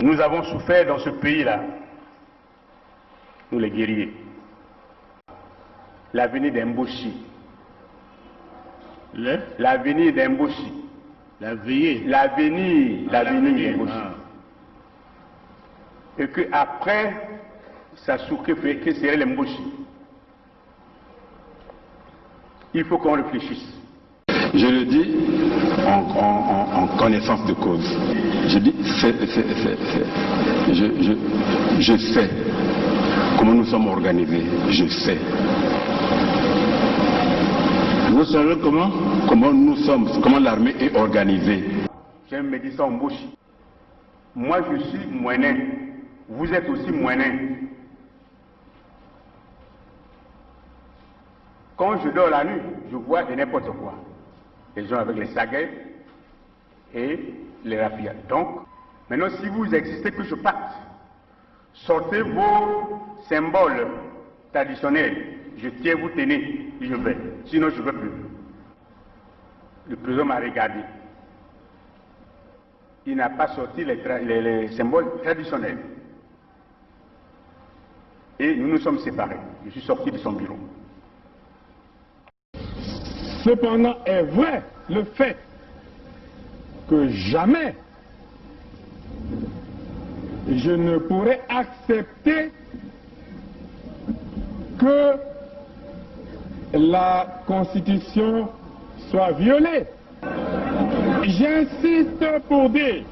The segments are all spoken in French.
Nous avons souffert dans ce pays-là, nous les guerriers. L'avenir d'Emboshi. L'avenir d'Emboshi. L'avenir d'Emboshi. Et qu'après, Sasuke fait que serait l'Emboshi. Il faut qu'on réfléchisse. Je le dis en connaissance de cause. Je dis, je sais comment nous sommes organisés. Je sais. Vous savez comment? Comment l'armée est organisée. J'ai un médecin en bouche. Moi, je suis moyen. Vous êtes aussi moyen. Quand je dors la nuit, je vois de n'importe quoi. Les gens avec les saguets et les rapides. Donc, maintenant, si vous existez, que je parte, sortez vos symboles traditionnels. Je tiens, vous tenez, je vais. Sinon, je ne veux plus. Le président m'a regardé. Il n'a pas sorti les symboles traditionnels. Et nous nous sommes séparés. Je suis sorti de son bureau. Cependant est vrai le fait que jamais je ne pourrais accepter que la Constitution soit violée. J'insiste pour dire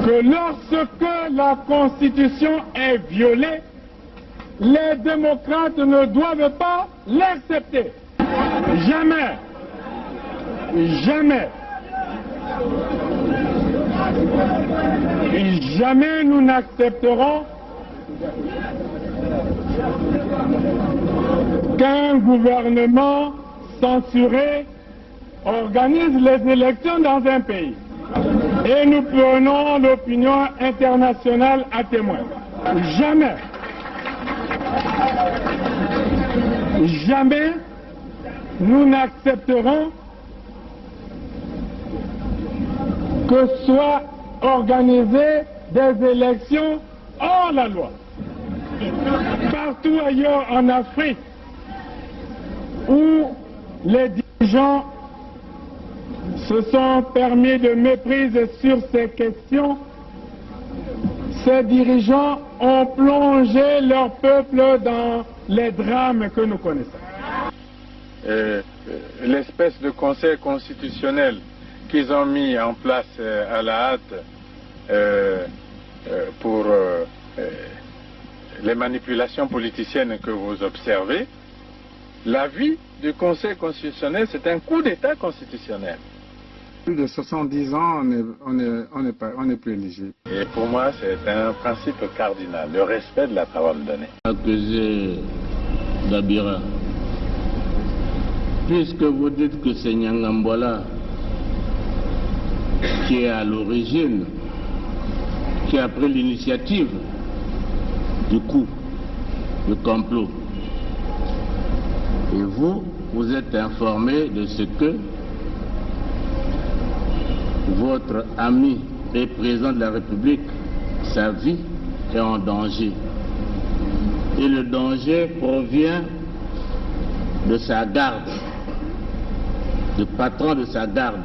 que lorsque la Constitution est violée, les démocrates ne doivent pas l'accepter. Jamais. Jamais. Et jamais nous n'accepterons qu'un gouvernement censuré organise les élections dans un pays. Et nous prenons l'opinion internationale à témoin. Jamais. Jamais nous n'accepterons que soient organisées des élections hors la loi. Partout ailleurs en Afrique où les dirigeants se sont permis de méprise sur ces questions, ces dirigeants ont plongé leur peuple dans les drames que nous connaissons. L'espèce de conseil constitutionnel qu'ils ont mis en place à la hâte pour les manipulations politiciennes que vous observez, l'avis du conseil constitutionnel, c'est un coup d'État constitutionnel. Plus de 70 ans, on n'est plus éligible. Et pour moi, c'est un principe cardinal, le respect de la parole donnée. Accusé d'Abira, puisque vous dites que c'est Nyangambola qui est à l'origine, qui a pris l'initiative du coup, du complot, et vous êtes informé de ce que votre ami et président de la République, sa vie est en danger. Et le danger provient de sa garde, du patron de sa garde.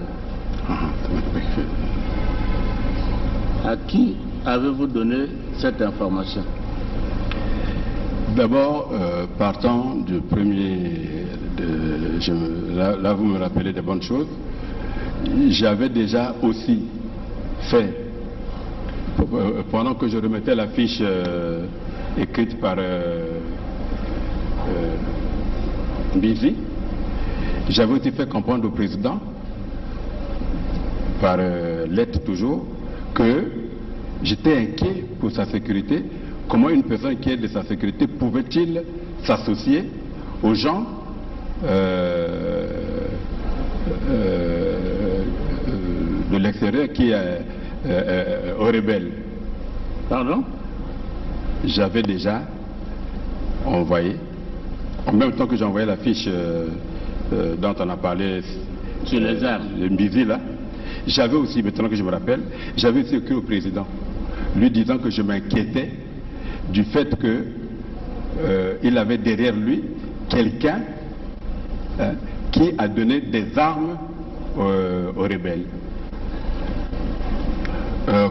À qui avez-vous donné cette information? D'abord, partant du premier, là vous me rappelez des bonnes choses, j'avais déjà aussi fait, pendant que je remettais la fiche écrite par Bizi, j'avais aussi fait comprendre au président, par lettre toujours, que j'étais inquiet pour sa sécurité. Comment une personne qui est de sa sécurité pouvait-il s'associer aux gens de l'extérieur qui est aux rebelles? Pardon? J'avais déjà envoyé, en même temps que j'ai envoyé la fiche dont on a parlé sur les armes, le Mbizi là, J'avais aussi, maintenant que je me rappelle, j'avais aussi écrit au président, lui disant que je m'inquiétais du fait qu'il avait derrière lui quelqu'un qui a donné des armes aux rebelles.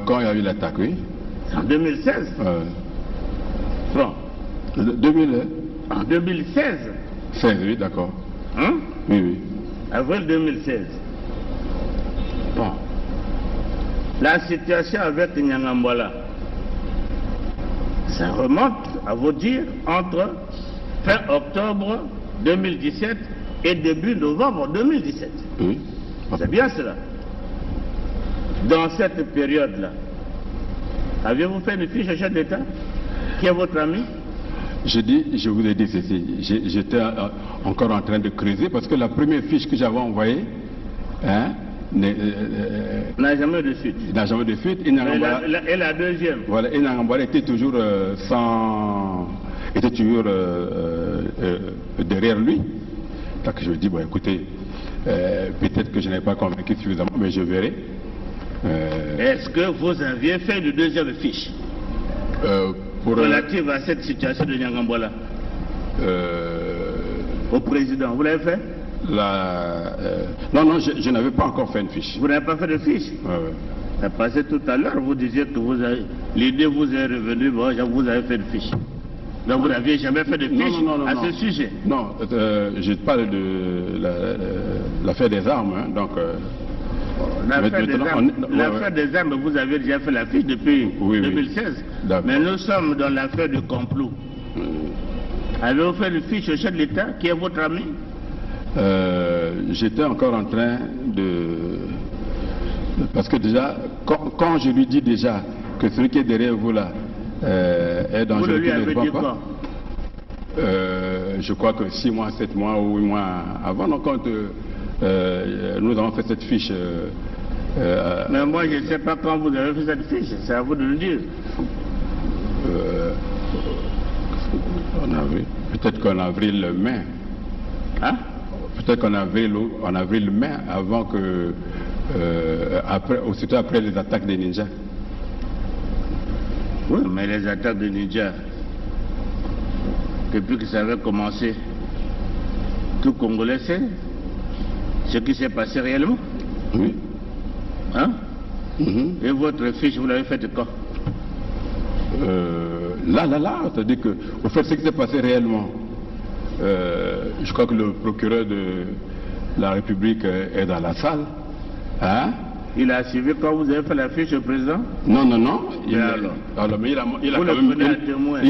Quand il y a eu l'attaque, oui. En 2016. Bon. 2000. En 2016. 16, oui, d'accord. Hein? Oui, oui. Avril 2016. Bon. La situation avec Nyangambwala, ça remonte, à vous dire, entre fin octobre 2017 et début novembre 2017. Oui. C'est bien cela. Dans cette période-là, avez-vous fait une fiche au chef d'État qui est votre ami? Je vous ai dit ceci, j'étais encore en train de creuser parce que la première fiche que j'avais envoyée n'a jamais eu de suite. N'a jamais de suite. Et la deuxième? Voilà, et Nyangambwala était toujours derrière lui. Donc je me dis, bon écoutez, peut-être que je n'ai pas convaincu suffisamment, mais je verrai. Est-ce que vous aviez fait une deuxième fiche relative à cette situation de Nyangambwala au président? Vous l'avez fait? Non, je n'avais pas encore fait une fiche. Vous n'avez pas fait de fiche? Ouais. Parce que tout à l'heure, vous disiez que l'idée vous est revenue, bon, vous avez fait une fiche. Donc vous n'aviez jamais fait de fiche à ce sujet? Non, je parle de l'affaire des armes, hein, donc... L'affaire des armes, vous avez déjà fait la fiche depuis 2016. Oui. Mais nous sommes dans l'affaire du complot. Avez-vous fait une fiche au chef de l'État qui est votre ami? J'étais encore en train de... Parce que déjà, quand je lui dis déjà que celui qui est derrière vous là est dangereux, vous lui avez dit quoi? Je crois que 6 mois, 7 mois ou 8 mois avant, donc quand nous avons fait cette fiche... mais moi je ne sais pas quand vous avez fait cette fiche, c'est à vous de le dire. Peut-être qu'en avril-mai. Hein? Peut-être qu'en avril-mai, avant que... aussitôt après les attaques des ninjas. Oui, mais les attaques des ninjas, depuis que ça avait commencé, tout Congolais sait ce qui s'est passé réellement. Oui. Hein? Et votre fiche, vous l'avez faite quand? C'est-à-dire que, au fait, ce qui s'est passé réellement, je crois que le procureur de la République est dans la salle. Hein? Il a suivi quand vous avez fait la fiche au président? Non. Il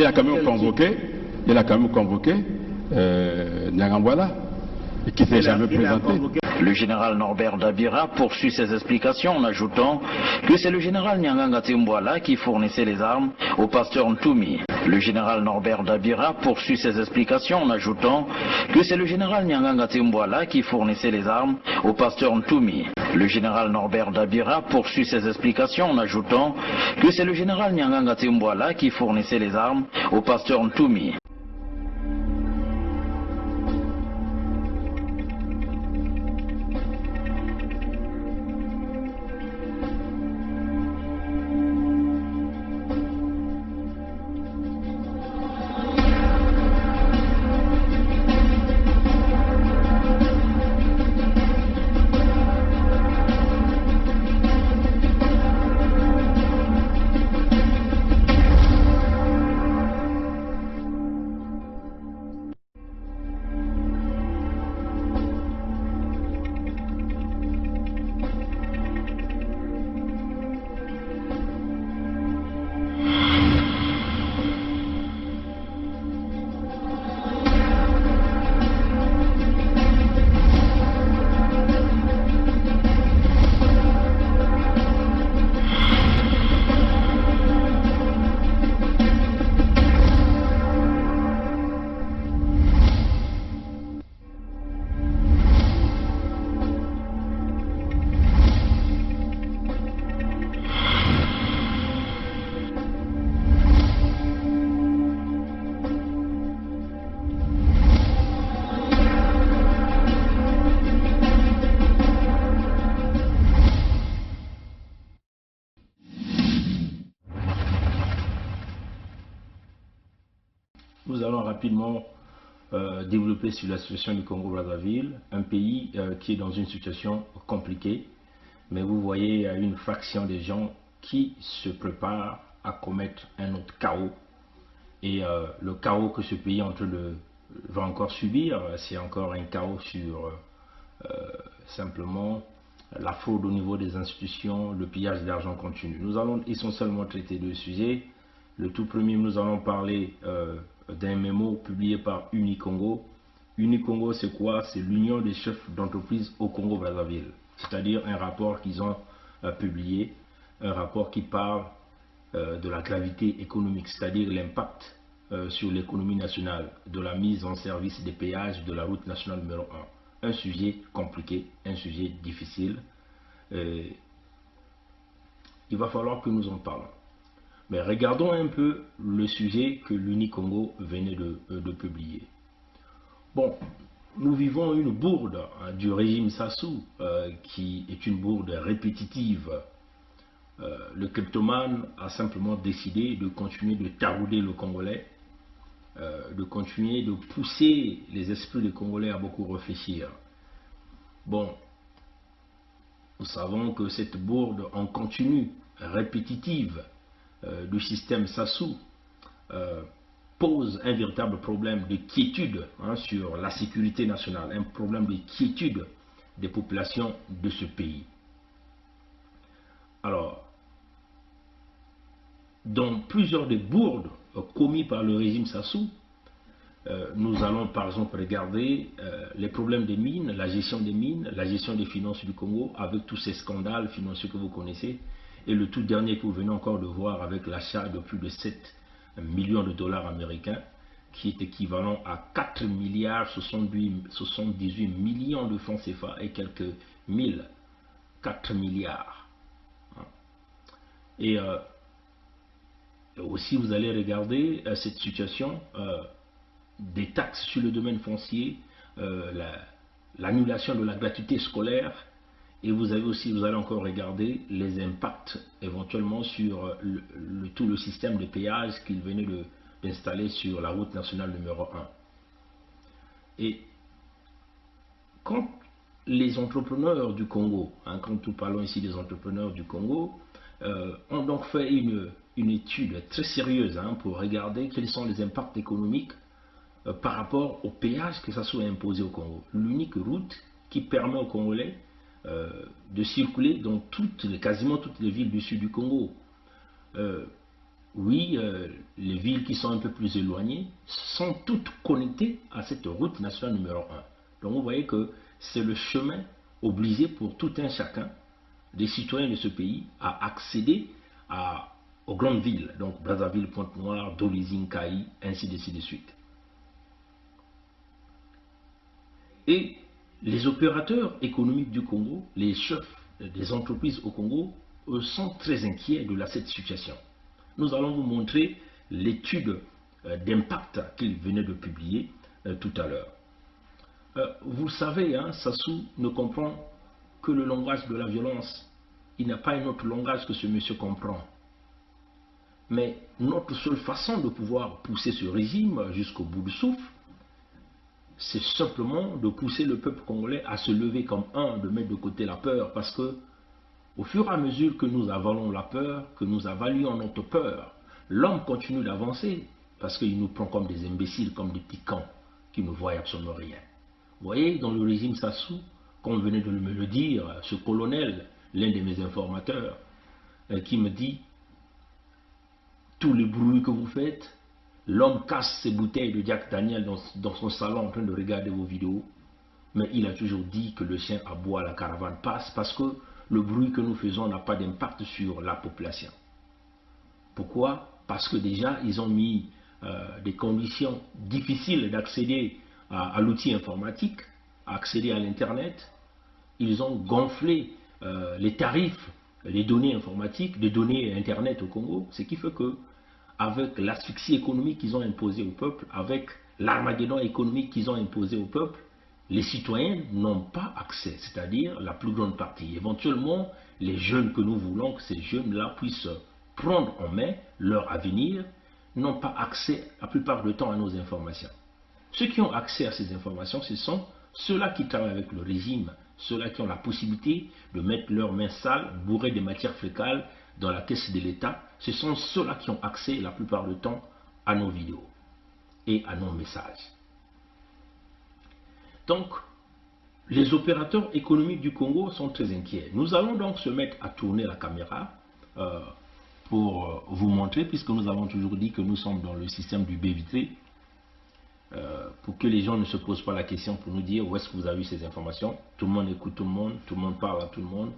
a quand même convoqué Nyangambwala, qui ne s'est jamais présenté. Le général Norbert Dabira poursuit ses explications en ajoutant que c'est le général Nyanganga Timbwala qui fournissait les armes au pasteur Ntoumi. Le général Norbert Dabira poursuit ses explications en ajoutant que c'est le général Nyanganga Timbwala qui fournissait les armes au pasteur Ntoumi. Le général Norbert Dabira poursuit ses explications en ajoutant que c'est le général Nyanganga Timbwala qui fournissait les armes au pasteur Ntoumi. Nous allons rapidement développer sur la situation du Congo-Brazzaville, un pays qui est dans une situation compliquée. Mais vous voyez, il y a une fraction des gens qui se préparent à commettre un autre chaos. Et le chaos que ce pays est en train va encore subir, c'est encore un chaos sur simplement la fraude au niveau des institutions, le pillage d'argent continu. Nous allons essentiellement traiter deux sujets. Le tout premier, nous allons parler d'un mémo publié par Unicongo. Unicongo, c'est quoi? C'est l'Union des chefs d'entreprise au Congo-Brazzaville. C'est-à-dire un rapport qu'ils ont publié, un rapport qui parle de la gravité économique, c'est-à-dire l'impact sur l'économie nationale de la mise en service des péages de la route nationale numéro 1. Un sujet compliqué, un sujet difficile. Il va falloir que nous en parlons. Mais regardons un peu le sujet que l'Unicongo venait de publier. Bon, nous vivons une bourde du régime Sassou, qui est une bourde répétitive. Le kleptomane a simplement décidé de continuer de tarauder le Congolais, de continuer de pousser les esprits des Congolais à beaucoup réfléchir. Bon, nous savons que cette bourde en continu, répétitive du système Sassou, pose un véritable problème de quiétude sur la sécurité nationale, un problème de quiétude des populations de ce pays. Alors, dans plusieurs des bourdes commis par le régime Sassou, nous allons par exemple regarder les problèmes des mines, la gestion des mines, la gestion des finances du Congo, avec tous ces scandales financiers que vous connaissez, et le tout dernier que vous venez encore de voir avec l'achat de plus de 7 millions de dollars américains, qui est équivalent à 4 milliards 78 millions de francs CFA et quelques 4 milliards. Et aussi vous allez regarder cette situation des taxes sur le domaine foncier, l'annulation de la gratuité scolaire, et vous allez encore regarder les impacts éventuellement sur tout le système de péage qu'il venait d'installer sur la route nationale numéro 1. Et quand les entrepreneurs du Congo, quand nous parlons ici des entrepreneurs du Congo, ont donc fait une étude très sérieuse pour regarder quels sont les impacts économiques par rapport au péage que ça soit imposé au Congo. L'unique route qui permet aux Congolais de circuler dans quasiment toutes les villes du sud du Congo. Oui, les villes qui sont un peu plus éloignées sont toutes connectées à cette route nationale numéro 1. Donc vous voyez que c'est le chemin obligé pour tout un chacun des citoyens de ce pays à accéder aux grandes villes, donc Brazzaville, Pointe-Noire, Dolizing, Kaï, ainsi de suite. Et les opérateurs économiques du Congo, les chefs des entreprises au Congo, sont très inquiets de cette situation. Nous allons vous montrer l'étude d'impact qu'il venait de publier tout à l'heure. Vous le savez, Sassou ne comprend que le langage de la violence. Il n'a pas un autre langage que ce monsieur comprend. Mais notre seule façon de pouvoir pousser ce régime jusqu'au bout du souffle, c'est simplement de pousser le peuple congolais à se lever comme un, de mettre de côté la peur, parce que au fur et à mesure que nous avalons la peur, que nous avalions notre peur, l'homme continue d'avancer, parce qu'il nous prend comme des imbéciles, comme des petits cans, qui ne voient absolument rien. Vous voyez, dans le régime Sassou, comme venait de me le dire, ce colonel, l'un de mes informateurs, qui me dit, tous les bruits que vous faites, l'homme casse ses bouteilles de Jack Daniel dans son salon en train de regarder vos vidéos, mais il a toujours dit que le chien aboie, la caravane passe, parce que le bruit que nous faisons n'a pas d'impact sur la population. Pourquoi? Parce que déjà, ils ont mis des conditions difficiles d'accéder à l'outil informatique, à accéder à l'Internet. Ils ont gonflé les tarifs, les données informatiques, les données Internet au Congo, ce qui fait que avec l'asphyxie économique qu'ils ont imposée au peuple, avec l'armageddon économique qu'ils ont imposé au peuple, les citoyens n'ont pas accès, c'est-à-dire la plus grande partie. Éventuellement, les jeunes que nous voulons que ces jeunes-là puissent prendre en main leur avenir, n'ont pas accès la plupart du temps à nos informations. Ceux qui ont accès à ces informations, ce sont ceux-là qui travaillent avec le régime, ceux-là qui ont la possibilité de mettre leurs mains sales, bourrées de matières fécales dans la caisse de l'État. Ce sont ceux-là qui ont accès la plupart du temps à nos vidéos et à nos messages. Donc, les opérateurs économiques du Congo sont très inquiets. Nous allons donc se mettre à tourner la caméra pour vous montrer, puisque nous avons toujours dit que nous sommes dans le système du baie vitré, pour que les gens ne se posent pas la question pour nous dire où est-ce que vous avez eu ces informations. Tout le monde écoute tout le monde parle à tout le monde,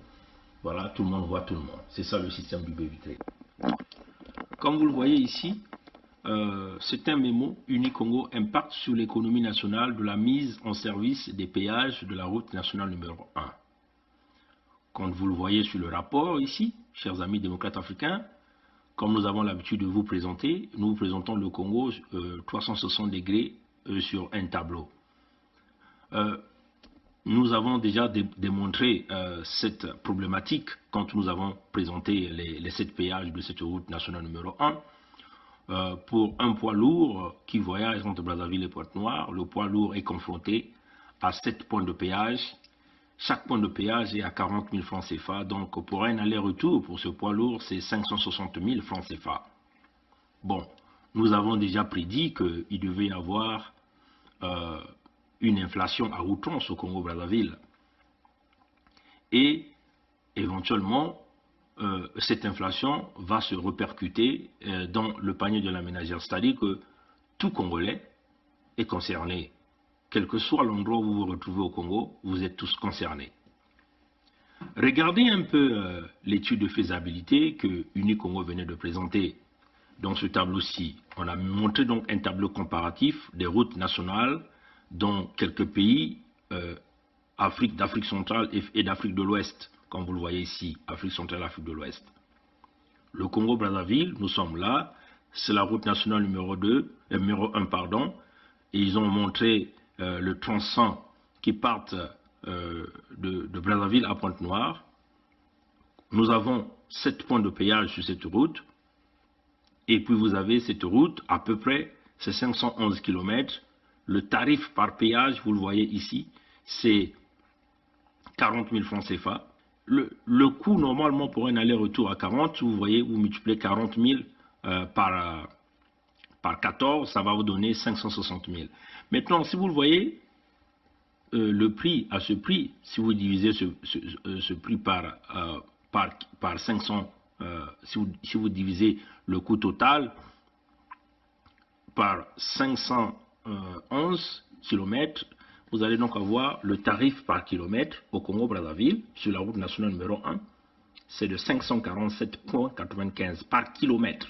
voilà, tout le monde voit tout le monde. C'est ça le système du baie vitré. Comme vous le voyez ici, c'est un mémo Unicongo impact sur l'économie nationale de la mise en service des péages de la route nationale numéro 1. Comme vous le voyez sur le rapport ici, chers amis démocrates africains, comme nous avons l'habitude de vous présenter, nous vous présentons le Congo 360 degrés sur un tableau. Nous avons déjà démontré cette problématique quand nous avons présenté les 7 péages de cette route nationale numéro 1. Pour un poids lourd qui voyage entre Brazzaville et Pointe-Noire, le poids lourd est confronté à 7 points de péage. Chaque point de péage est à 40 000 francs CFA. Donc pour un aller-retour pour ce poids lourd, c'est 560 000 francs CFA. Bon, nous avons déjà prédit qu'il devait y avoir une inflation à outrance au Congo-Brazzaville. Et éventuellement, cette inflation va se répercuter dans le panier de la ménagère. C'est-à-dire que tout Congolais est concerné. Quel que soit l'endroit où vous vous retrouvez au Congo, vous êtes tous concernés. Regardez un peu l'étude de faisabilité que Unicongo venait de présenter dans ce tableau-ci. On a montré donc un tableau comparatif des routes nationales dans quelques pays d'Afrique centrale et d'Afrique de l'Ouest, comme vous le voyez ici, Afrique centrale et Afrique de l'Ouest. Le Congo-Brazzaville, nous sommes là, c'est la route nationale numéro 1, pardon, et ils ont montré le tronçon qui part de Brazzaville à Pointe-Noire. Nous avons 7 points de péage sur cette route. Et puis vous avez cette route, à peu près, c'est 511 km. Le tarif par péage, vous le voyez ici, c'est 40 000 francs CFA. Le coût normalement pour un aller-retour à 40, vous voyez, vous multipliez 40 000 par 14, ça va vous donner 560 000. Maintenant, si vous le voyez, le prix, à ce prix, si vous divisez ce prix par 500, si vous divisez le coût total par 511 km, vous allez donc avoir le tarif par kilomètre au Congo-Brazzaville, sur la route nationale numéro 1, c'est de 547,95 par kilomètre.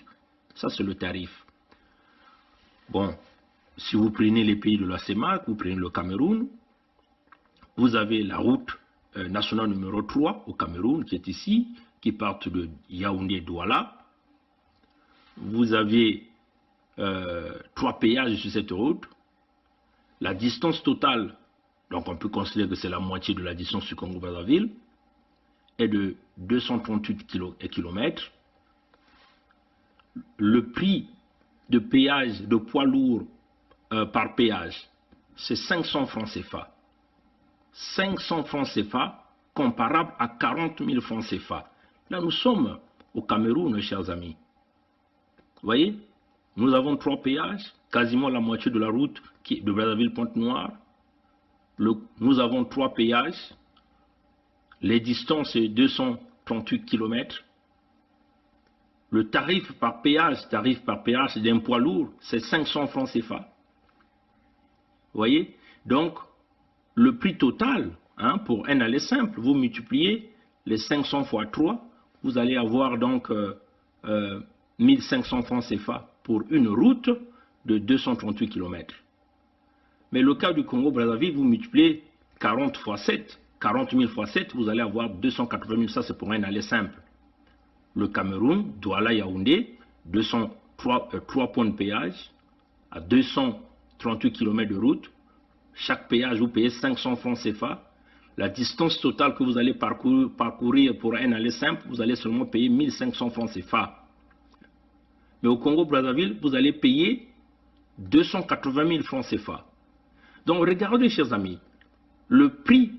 Ça, c'est le tarif. Bon, si vous prenez les pays de la CEMAC, vous prenez le Cameroun, vous avez la route nationale numéro 3 au Cameroun, qui est ici, qui part de Yaoundé-Douala. Vous avez 3 péages sur cette route. La distance totale, donc on peut considérer que c'est la moitié de la distance du Congo-Brazzaville, est de 238 km. Le prix de péage de poids lourd par péage, c'est 500 francs CFA. 500 francs CFA comparable à 40 000 francs CFA. Là, nous sommes au Cameroun, chers amis. Vous voyez, nous avons 3 péages, quasiment la moitié de la route qui est de Brazzaville-Pointe-Noire. Nous avons 3 péages. Les distances, c'est 238 km. Le tarif par péage d'un poids lourd, c'est 500 francs CFA. Vous voyez? Donc, le prix total, pour un aller simple, vous multipliez les 500 fois 3, vous allez avoir donc 1500 francs CFA pour une route de 238 km. Mais le cas du Congo-Brazzaville, vous multipliez 40 fois 7, 40 000 fois 7, vous allez avoir 280 000, ça c'est pour un aller simple. Le Cameroun, Douala-Yaoundé, 3 points de péage, à 238 km de route. Chaque péage, vous payez 500 francs CFA. La distance totale que vous allez parcourir pour un aller simple, vous allez seulement payer 1500 francs CFA. Mais au Congo-Brazzaville, vous allez payer 280 000 francs CFA. Donc regardez, chers amis, le prix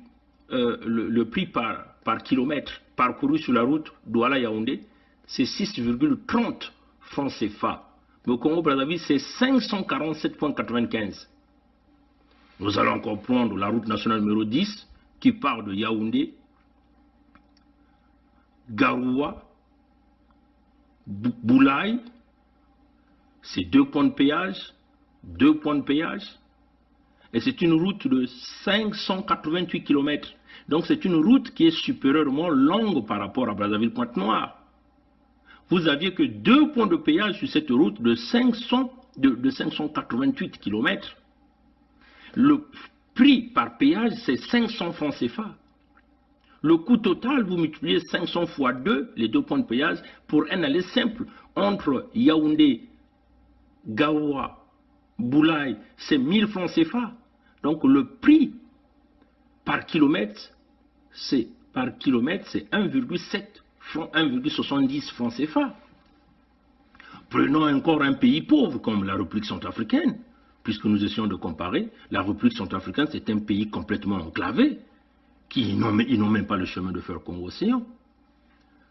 par kilomètre parcouru sur la route Douala-Yaoundé, c'est 6,30 francs CFA. Mais au Congo-Brazzaville, c'est 547,95. Nous allons encore prendre la route nationale numéro 10 qui part de Yaoundé, Garoua, Boulaye, c'est 2 points de péage, 2 points de péage, et c'est une route de 588 km. Donc c'est une route qui est supérieurement longue par rapport à Brazzaville-Pointe-Noire. Vous aviez que 2 points de péage sur cette route de 588 km. Le prix par péage, c'est 500 francs CFA. Le coût total, vous multipliez 500 fois 2, les 2 points de péage, pour un aller simple entre Yaoundé, Gaoua, Boulaye, c'est 1000 francs CFA. Donc le prix par kilomètre, c'est 1,7 francs, 1,70 francs CFA. Prenons encore un pays pauvre comme la République centrafricaine, puisque nous essayons de comparer. La République centrafricaine, c'est un pays complètement enclavé, qui n'ont même pas le chemin de fer Congo-Océan.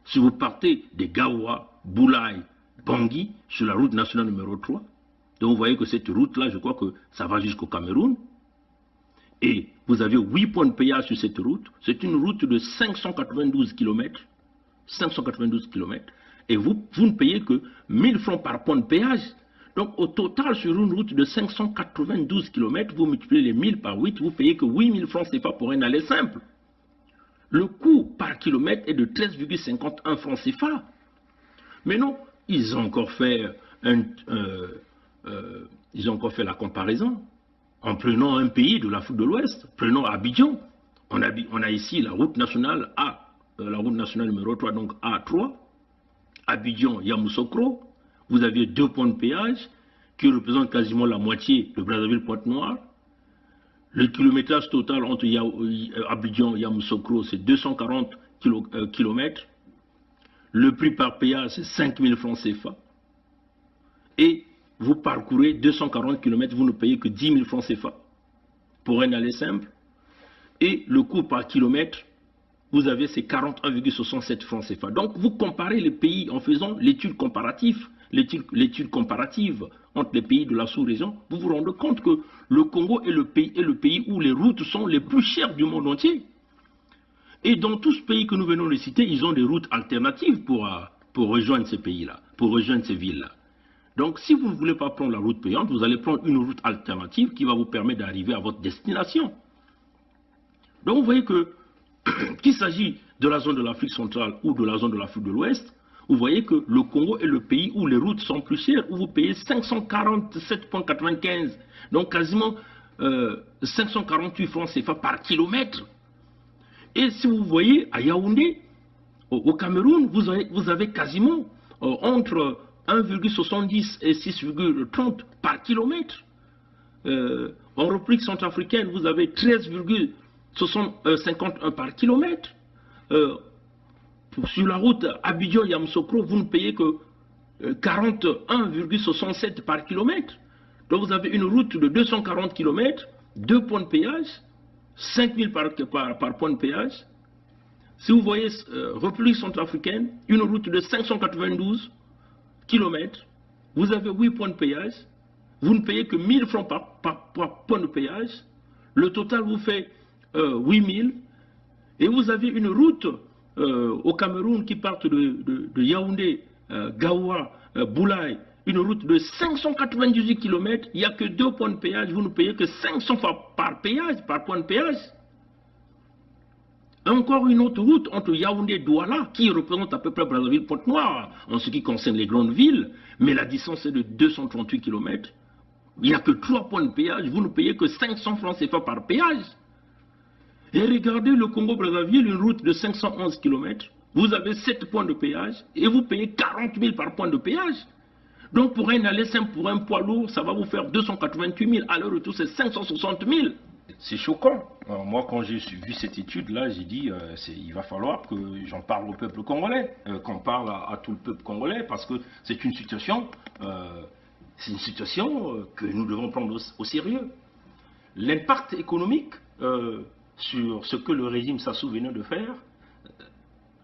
Si vous partez de Gaoua, Boulaye, Bangui, sur la route nationale numéro 3, donc vous voyez que cette route-là, je crois que ça va jusqu'au Cameroun, et vous avez 8 points de péage sur cette route. C'est une route de 592 km, 592 km, et vous ne payez que 1000 francs par point de péage. Donc au total, sur une route de 592 km, vous multipliez les 1000 par 8, vous payez que 8000 francs CFA pour un aller simple. Le coût par kilomètre est de 13,51 francs CFA. Mais non, ils ont encore fait la comparaison en prenant un pays de l'Afrique de l'Ouest, prenons Abidjan. On a ici la route nationale A, la route nationale numéro 3, donc A3, Abidjan, Yamoussoukro. Vous aviez 2 points de péage qui représentent quasiment la moitié de Brazzaville-Pointe-Noire. Le kilométrage total entre Abidjan et Yamoussoukro, c'est 240 km. Le prix par péage, c'est 5000 francs CFA. Et vous parcourez 240 km, vous ne payez que 10 000 francs CFA pour un aller simple. Et le coût par kilomètre, vous avez ces 41,67 francs CFA. Donc vous comparez les pays en faisant l'étude comparative. L'étude comparative entre les pays de la sous-région, vous vous rendez compte que le Congo est le pays où les routes sont les plus chères du monde entier. Et dans tous ces pays que nous venons de citer, ils ont des routes alternatives pour rejoindre ces pays-là, pour rejoindre ces villes-là. Donc si vous ne voulez pas prendre la route payante, vous allez prendre une route alternative qui va vous permettre d'arriver à votre destination. Donc vous voyez que, qu'il s'agit de la zone de l'Afrique centrale ou de la zone de l'Afrique de l'Ouest, vous voyez que le Congo est le pays où les routes sont plus chères, où vous payez 547,95, donc quasiment 548 francs CFA par kilomètre. Et si vous voyez à Yaoundé, au Cameroun, vous avez quasiment entre 1,70 et 6,30 par kilomètre. En République centrafricaine, vous avez 13,51 par kilomètre. Sur la route Abidjan-Yamoussoukro, vous ne payez que 41,67 par kilomètre. Donc vous avez une route de 240 km, 2 points de péage, 5000 par point de péage. Si vous voyez République centrafricaine, une route de 592 km, vous avez 8 points de péage, vous ne payez que 1000 francs par point de péage, le total vous fait 8000, et vous avez une route au Cameroun qui part de Yaoundé, Gaoua, Boulaye, une route de 598 km, il n'y a que 2 points de péage, vous ne payez que 500 fois par point de péage. Encore une autre route entre Yaoundé et Douala, qui représente à peu près Brazzaville-Pointe-Noire en ce qui concerne les grandes villes, mais la distance est de 238 km. Il n'y a que 3 points de péage, vous ne payez que 500 francs CFA par péage. Et regardez le Congo-Brazzaville, une route de 511 km, vous avez 7 points de péage et vous payez 40 000 par point de péage. Donc pour un aller simple, pour un poids lourd, ça va vous faire 288 000. À l'heure retour, c'est 560 000. C'est choquant. Alors, moi, quand j'ai vu cette étude-là, j'ai dit il va falloir que j'en parle au peuple congolais, qu'on parle à tout le peuple congolais, parce que c'est une situation que nous devons prendre au sérieux. L'impact économique sur ce que le régime Sassou venait de faire,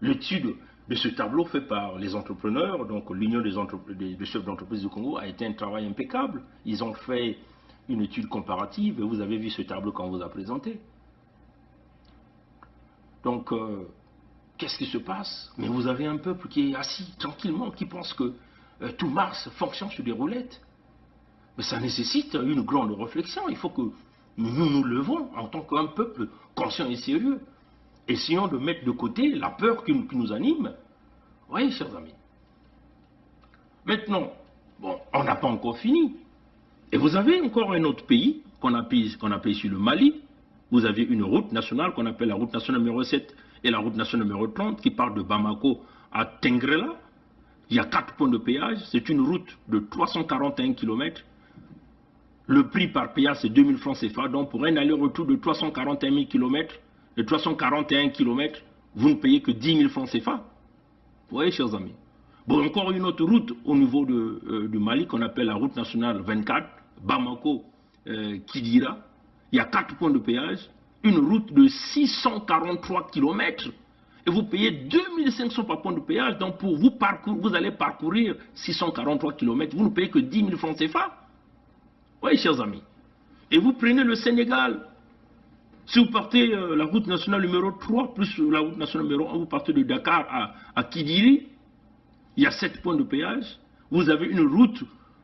l'étude de ce tableau fait par les entrepreneurs, donc l'Union des chefs d'entreprise du Congo, a été un travail impeccable. Ils ont fait une étude comparative et vous avez vu ce tableau qu'on vous a présenté. Donc, qu'est-ce qui se passe? Mais vous avez un peuple qui est assis tranquillement, qui pense que tout Mars fonctionne sur des roulettes. Mais ça nécessite une grande réflexion. Il faut que nous nous levons en tant qu'un peuple conscient et sérieux. Essayons de mettre de côté la peur qui nous anime. Vous voyez, chers amis. Maintenant, bon, on n'a pas encore fini. Et vous avez encore un autre pays qu'on appelle ici le Mali. Vous avez une route nationale qu'on appelle la route nationale numéro 7 et la route nationale numéro 30 qui part de Bamako à Tengrela. Il y a 4 points de péage. C'est une route de 341 km. Le prix par péage, c'est 2000 francs CFA. Donc pour un aller-retour de 341 000 km, de 341 km, vous ne payez que 10 000 francs CFA. Vous voyez, chers amis. Bon, encore une autre route au niveau du Mali qu'on appelle la route nationale 24, Bamako-Kidira. Il y a 4 points de péage, une route de 643 km. Et vous payez 2500 par point de péage. Donc pour vous allez parcourir 643 km, vous ne payez que 10 000 francs CFA. Oui, chers amis. Et vous prenez le Sénégal. Si vous partez la route nationale numéro 3 plus la route nationale numéro 1, vous partez de Dakar à Kidiri. Il y a 7 points de péage. Vous avez une route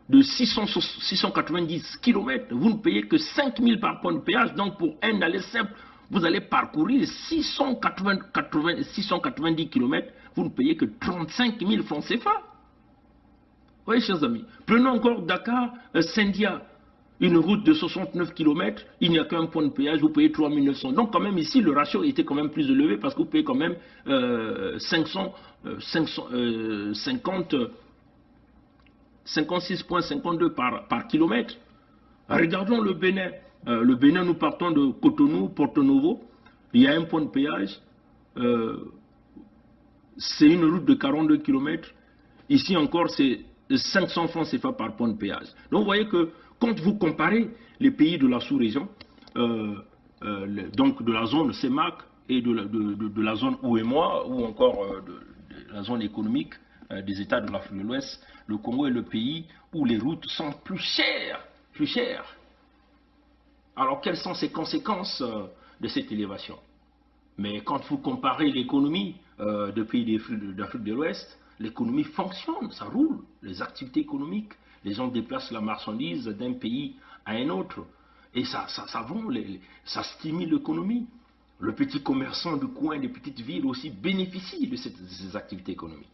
de 690 km. Vous ne payez que 5000 par point de péage. Donc pour un aller simple, vous allez parcourir 690 km. Vous ne payez que 35 000 francs CFA. Oui, chers amis. Prenons encore Dakar-Sendia. Une route de 69 km, il n'y a qu'un point de péage, vous payez 3 900. Donc quand même ici, le ratio était quand même plus élevé parce que vous payez quand même 56,52 par kilomètre. Regardons le Bénin. Le Bénin, nous partons de Cotonou, Porto Novo. Il y a un point de péage. C'est une route de 42 km. Ici encore, c'est 500 francs CFA par point de péage. Donc vous voyez que quand vous comparez les pays de la sous-région, donc de la zone CEMAC et de la zone UEMOA, ou encore de la zone économique des États de l'Afrique de l'Ouest, le Congo est le pays où les routes sont plus chères. Alors quelles sont ces conséquences de cette élévation? Mais quand vous comparez l'économie des pays d'Afrique de l'Ouest, l'économie fonctionne, ça roule, les activités économiques. Les gens déplacent la marchandise d'un pays à un autre. Et ça stimule l'économie. Le petit commerçant du coin des petites villes aussi bénéficie de ces activités économiques.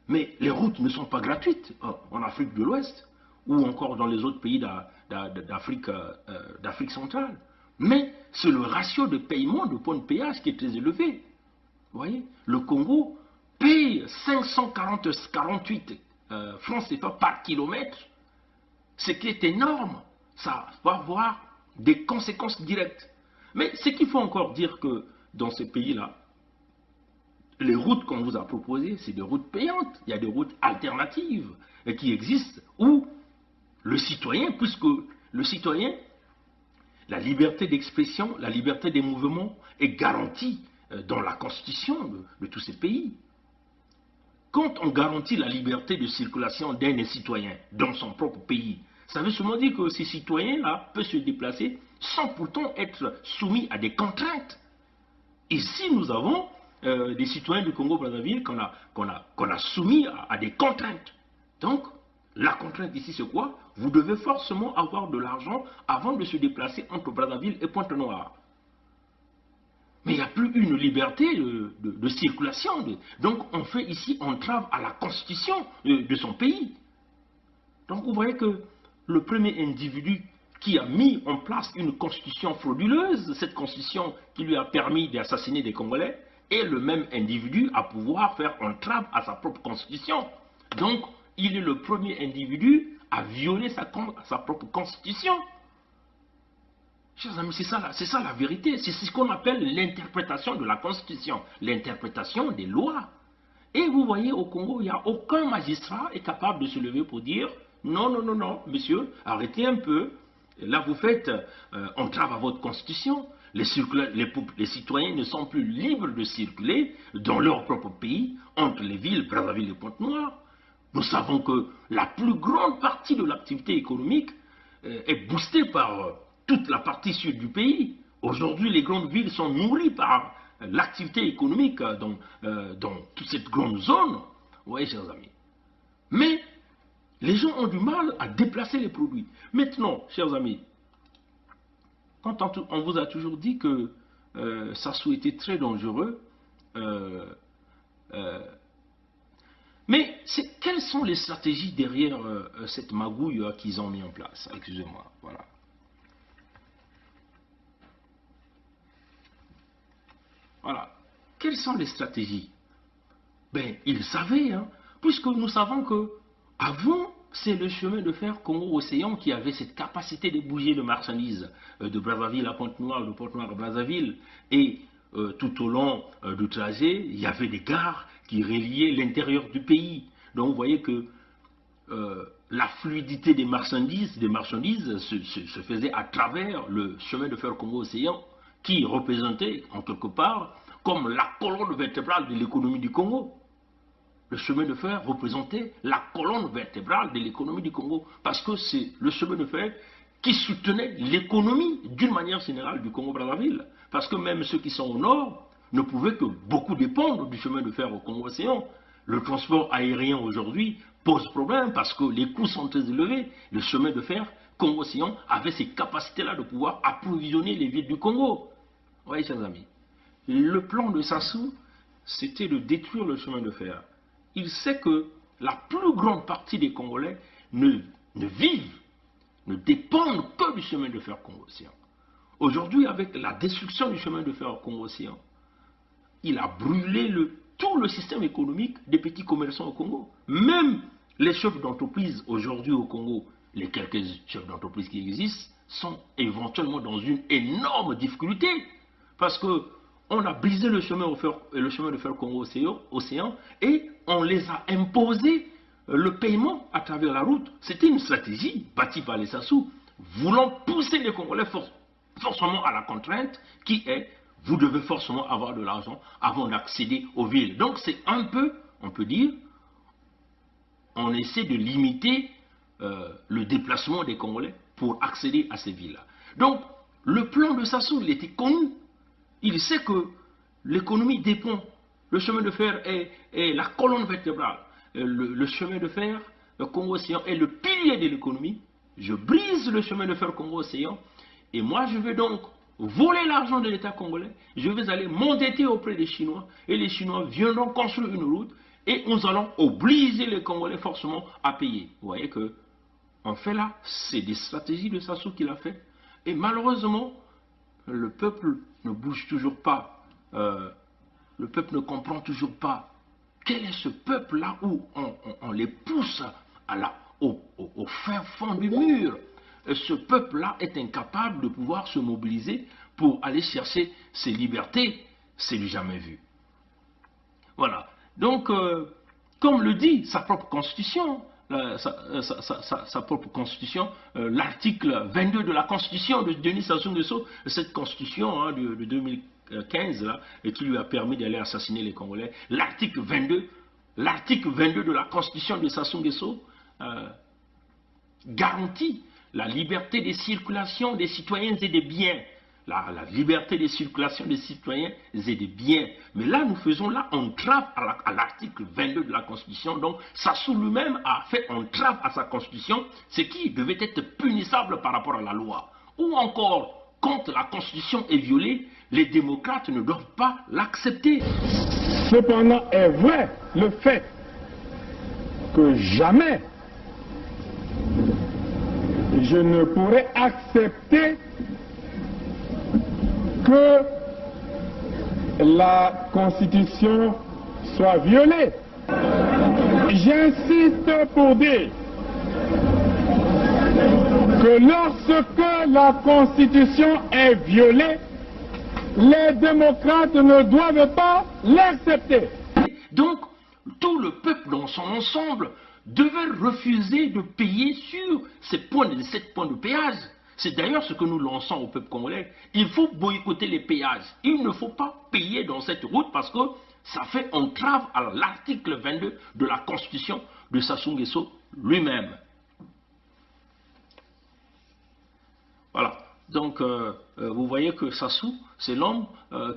Mais les routes ne sont pas gratuites en Afrique de l'Ouest ou encore dans les autres pays d'Afrique centrale. Mais c'est le ratio de paiement de points de péage qui est très élevé. Vous voyez, le Congo paye 548 francs CFA par kilomètre, ce qui est énorme. Ça va avoir des conséquences directes. Mais ce qu'il faut encore dire que dans ces pays-là, les routes qu'on vous a proposées, c'est des routes payantes. Il y a des routes alternatives qui existent où le citoyen, puisque le citoyen, la liberté d'expression, la liberté des mouvements est garantie dans la constitution de tous ces pays. Quand on garantit la liberté de circulation d'un citoyen dans son propre pays, ça veut seulement dire que ces citoyens-là peuvent se déplacer sans pourtant être soumis à des contraintes. Ici, nous avons des citoyens du Congo-Brazzaville qu'on a soumis à des contraintes. Donc, la contrainte ici, c'est quoi? Vous devez forcément avoir de l'argent avant de se déplacer entre Brazzaville et Pointe-Noire. Mais il n'y a plus une liberté de circulation. Donc on fait ici entrave à la constitution de son pays. Donc vous voyez que le premier individu qui a mis en place une constitution frauduleuse, cette constitution qui lui a permis d'assassiner des Congolais, est le même individu à pouvoir faire entrave à sa propre constitution. Donc il est le premier individu à violer sa propre constitution. Chers amis, c'est ça la vérité. C'est ce qu'on appelle l'interprétation de la Constitution, l'interprétation des lois. Et vous voyez, au Congo, il n'y a aucun magistrat est capable de se lever pour dire non, non, non, non, monsieur, arrêtez un peu. Là, vous faites entrave à votre Constitution. Les citoyens ne sont plus libres de circuler dans leur propre pays, entre les villes Brazzaville et Pointe-Noire. Nous savons que la plus grande partie de l'activité économique est boostée par toute la partie sud du pays. Aujourd'hui, les grandes villes sont nourries par l'activité économique dans toute cette grande zone. Vous voyez, chers amis. Mais les gens ont du mal à déplacer les produits. Maintenant, chers amis, quand on vous a toujours dit que Sassou était très dangereux, mais quelles sont les stratégies derrière cette magouille qu'ils ont mis en place? Excusez-moi, voilà. Voilà. Quelles sont les stratégies? Ben, ils savaient, hein, puisque nous savons que avant, c'est le chemin de fer Congo-Océan qui avait cette capacité de bouger de marchandises de Brazzaville à Pointe-Noire, de Pointe-Noire à Brazzaville. Et tout au long du trajet, il y avait des gares qui reliaient l'intérieur du pays. Donc vous voyez que la fluidité des marchandises se faisait à travers le chemin de fer Congo-Océan, qui représentait en quelque part comme la colonne vertébrale de l'économie du Congo. Le chemin de fer représentait la colonne vertébrale de l'économie du Congo, parce que c'est le chemin de fer qui soutenait l'économie d'une manière générale du Congo-Brazzaville. Parce que même ceux qui sont au nord ne pouvaient que beaucoup dépendre du chemin de fer au Congo-Océan. Le transport aérien aujourd'hui pose problème parce que les coûts sont très élevés. Le chemin de fer Congo-Océan avait ces capacités-là de pouvoir approvisionner les villes du Congo. Vous voyez, chers amis, le plan de Sassou, c'était de détruire le chemin de fer. Il sait que la plus grande partie des Congolais ne dépendent que du chemin de fer Congo-Océan. Aujourd'hui, avec la destruction du chemin de fer Congo-Océan, il a brûlé tout le système économique des petits commerçants au Congo. Même les chefs d'entreprise aujourd'hui au Congo, les quelques chefs d'entreprise qui existent, sont éventuellement dans une énorme difficulté. Parce qu'on a brisé le chemin de fer Congo-Océan et on les a imposé le paiement à travers la route. C'était une stratégie bâtie par les Sassou, voulant pousser les Congolais forcément à la contrainte qui est vous devez forcément avoir de l'argent avant d'accéder aux villes. Donc c'est un peu, on peut dire, on essaie de limiter le déplacement des Congolais pour accéder à ces villes-là. Donc le plan de Sassou, il était connu. Il sait que l'économie dépend. Le chemin de fer est la colonne vertébrale. Le chemin de fer, le Congo-Océan, est le pilier de l'économie. Je brise le chemin de fer Congo-Océan et moi je vais donc voler l'argent de l'État congolais. Je vais aller m'endetter auprès des Chinois et les Chinois viendront construire une route et nous allons obliger les Congolais forcément à payer. Vous voyez que, en fait là, c'est des stratégies de Sassou qu'il a fait. Et malheureusement, le peuple ne bouge toujours pas. Le peuple ne comprend toujours pas. Quel est ce peuple-là où on les pousse au fin fond du mur? Ce peuple-là est incapable de pouvoir se mobiliser pour aller chercher ses libertés. C'est du jamais vu. Voilà. Donc, comme le dit sa propre constitution, sa propre constitution, l'article 22 de la constitution de Denis Sassou Nguesso, cette constitution de 2015 là, et qui lui a permis d'aller assassiner les Congolais, l'article 22 de la constitution de Sassou Nguesso garantit la liberté de circulation des citoyens et des biens. La liberté de circulation des citoyens et des biens. Mais là, nous faisons là entrave à l'article 22 de la Constitution. Donc, Sassou lui-même a fait entrave à sa Constitution, ce qui devait être punissable par rapport à la loi. Ou encore, quand la Constitution est violée, les démocrates ne doivent pas l'accepter. Cependant, est vrai le fait que jamais je ne pourrais accepter que la Constitution soit violée. J'insiste pour dire que lorsque la Constitution est violée, les démocrates ne doivent pas l'accepter. Donc, tout le peuple dans son ensemble devait refuser de payer sur ces 7 points de péage. C'est d'ailleurs ce que nous lançons au peuple congolais. Il faut boycotter les péages. Il ne faut pas payer dans cette route parce que ça fait entrave à l'article 22 de la Constitution de Sassou Nguesso lui-même. Voilà. Donc, vous voyez que Sassou, c'est l'homme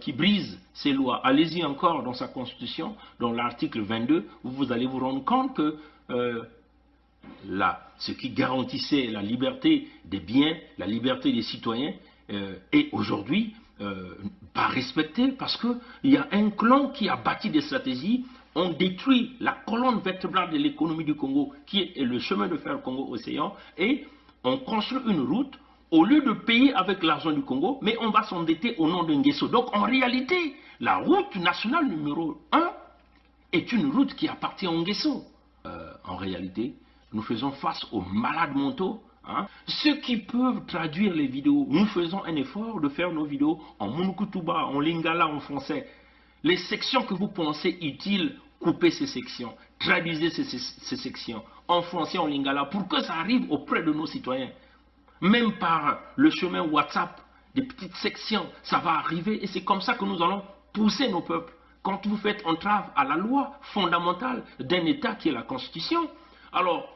qui brise ses lois. Allez-y encore dans sa Constitution, dans l'article 22, où vous allez vous rendre compte que ce qui garantissait la liberté des biens, la liberté des citoyens, est aujourd'hui pas respecté parce qu'il y a un clan qui a bâti des stratégies. On détruit la colonne vertébrale de l'économie du Congo, qui est le chemin de fer Congo-Océan, et on construit une route. Au lieu de payer avec l'argent du Congo, mais on va s'endetter au nom d'un Nguesso. Donc en réalité, la route nationale numéro 1 est une route qui appartient au Nguesso. En réalité, nous faisons face aux malades mentaux. Ceux qui peuvent traduire les vidéos, nous faisons un effort de faire nos vidéos en Munukutuba, en Lingala, en français. Les sections que vous pensez utiles, coupez ces sections, traduisez ces sections en français, en Lingala, pour que ça arrive auprès de nos citoyens. Même par le chemin WhatsApp, des petites sections, ça va arriver et c'est comme ça que nous allons pousser nos peuples. Quand vous faites entrave à la loi fondamentale d'un État qui est la Constitution, alors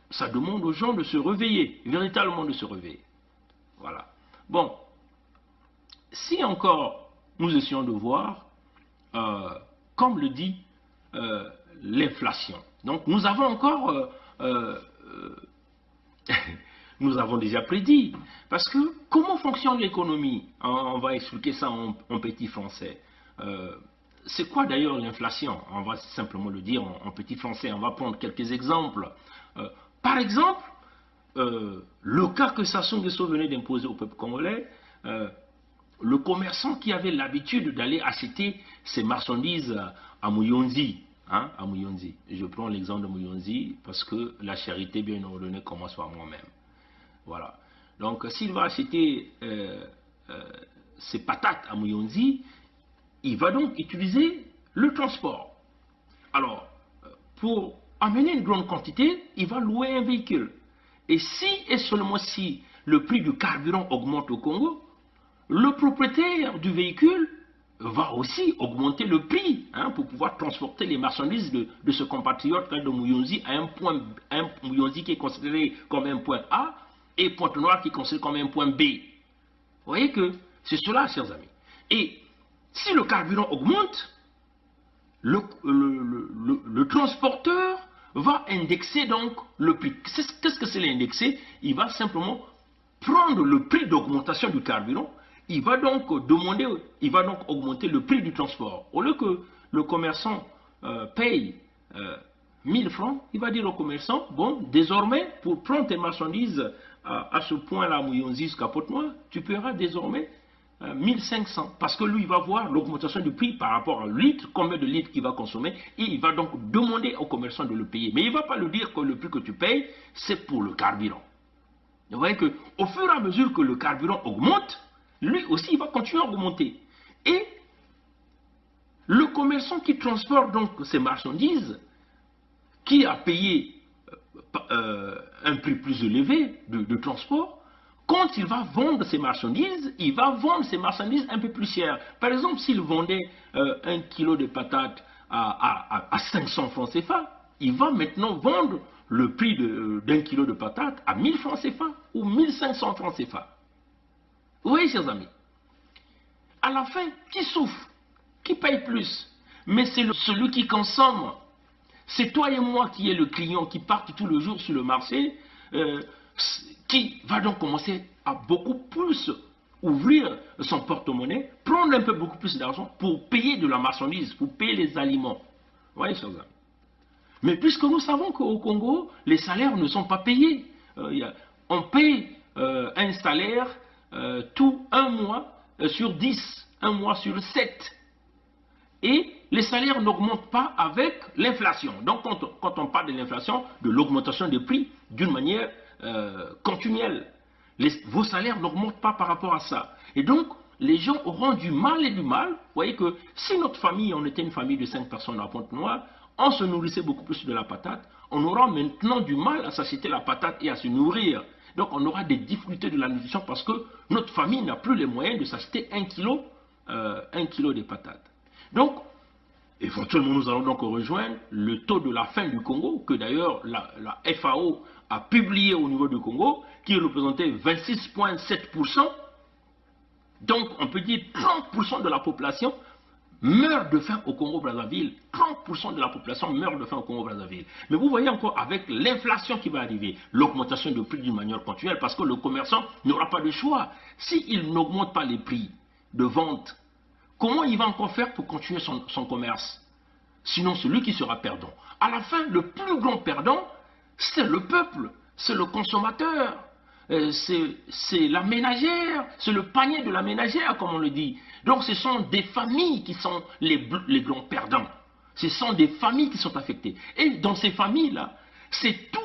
ça demande aux gens de se réveiller, véritablement de se réveiller. Voilà. Bon, si encore nous essayons de voir, comme le dit l'inflation. Donc nous avons encore... nous avons déjà prédit. Parce que comment fonctionne l'économie? On va expliquer ça en petit français. C'est quoi d'ailleurs l'inflation? On va simplement le dire en petit français. On va prendre quelques exemples. Par exemple, le cas que Sassou Nguesso venait d'imposer au peuple congolais, le commerçant qui avait l'habitude d'aller acheter ses marchandises à Muyonzi. À Muyonzi. Je prends l'exemple de Muyonzi parce que la charité bien ordonnée commence par moi-même. Voilà. Donc, s'il va acheter ses patates à Muyonzi, il va donc utiliser le transport. Alors, pour amener une grande quantité, il va louer un véhicule. Et si et seulement si le prix du carburant augmente au Congo, le propriétaire du véhicule va aussi augmenter le prix pour pouvoir transporter les marchandises de ce compatriote de Muyonzi à un Muyonzi qui est considéré comme un point A et Pointe-Noire qui est considéré comme un point B. Vous voyez que c'est cela, chers amis. Et si le carburant augmente, le transporteur va indexer donc le prix. Qu'est-ce que c'est l'indexer? Il va simplement prendre le prix d'augmentation du carburant. Il va donc augmenter le prix du transport. Au lieu que le commerçant paye 1000 francs, il va dire au commerçant, bon, désormais, pour prendre tes marchandises à ce point-là, Muyonzi jusqu'à Pointe-Noire, tu paieras désormais 1500. Parce que lui, il va voir l'augmentation du prix par rapport à litre, combien de litres qu'il va consommer, et il va donc demander au commerçant de le payer. Mais il ne va pas lui dire que le prix que tu payes, c'est pour le carburant. Vous voyez qu'au fur et à mesure que le carburant augmente, lui aussi, il va continuer à augmenter. Et le commerçant qui transporte donc ces marchandises, qui a payé un prix plus élevé de transport, quand il va vendre ses marchandises, il va vendre ses marchandises un peu plus chères. Par exemple, s'il vendait 1 kilo de patates à 500 francs CFA, il va maintenant vendre le prix d'un kilo de patates à 1000 francs CFA ou 1500 francs CFA. Vous voyez, chers amis, à la fin, qui souffre? Qui paye plus? Mais c'est celui qui consomme. C'est toi et moi qui est le client qui part tout le jour sur le marché, qui va donc commencer à beaucoup plus ouvrir son porte-monnaie, prendre un peu beaucoup plus d'argent pour payer de la marchandise, pour payer les aliments. Vous voyez, chers amis. Mais puisque nous savons qu'au Congo, les salaires ne sont pas payés. On paye un salaire tout un mois sur 10, un mois sur 7. Et les salaires n'augmentent pas avec l'inflation. Donc quand on parle de l'inflation, de l'augmentation des prix d'une manière continuelle. Vos salaires n'augmentent pas par rapport à ça. Et donc, les gens auront du mal et du mal. Vous voyez que si notre famille, on était une famille de 5 personnes à Pointe-Noire, on se nourrissait beaucoup plus de la patate, on aura maintenant du mal à s'acheter la patate et à se nourrir. Donc on aura des difficultés de la nutrition parce que notre famille n'a plus les moyens de s'acheter 1 kilo de patates. Donc, éventuellement, nous allons donc rejoindre le taux de la faim du Congo, que d'ailleurs la FAO a publié au niveau du Congo, qui représentait 26,7%. Donc, on peut dire 30% de la population meurt de faim au Congo-Brazzaville. 30% de la population meurt de faim au Congo-Brazzaville. Mais vous voyez encore avec l'inflation qui va arriver, l'augmentation de prix d'une manière continuelle, parce que le commerçant n'aura pas de choix. S'il n'augmente pas les prix de vente, comment il va encore faire pour continuer son commerce? Sinon, c'est lui qui sera perdant. À la fin, le plus grand perdant, c'est le peuple, c'est le consommateur, c'est la ménagère, c'est le panier de la ménagère, comme on le dit. Donc, ce sont des familles qui sont les grands perdants. Ce sont des familles qui sont affectées. Et dans ces familles-là, c'est tout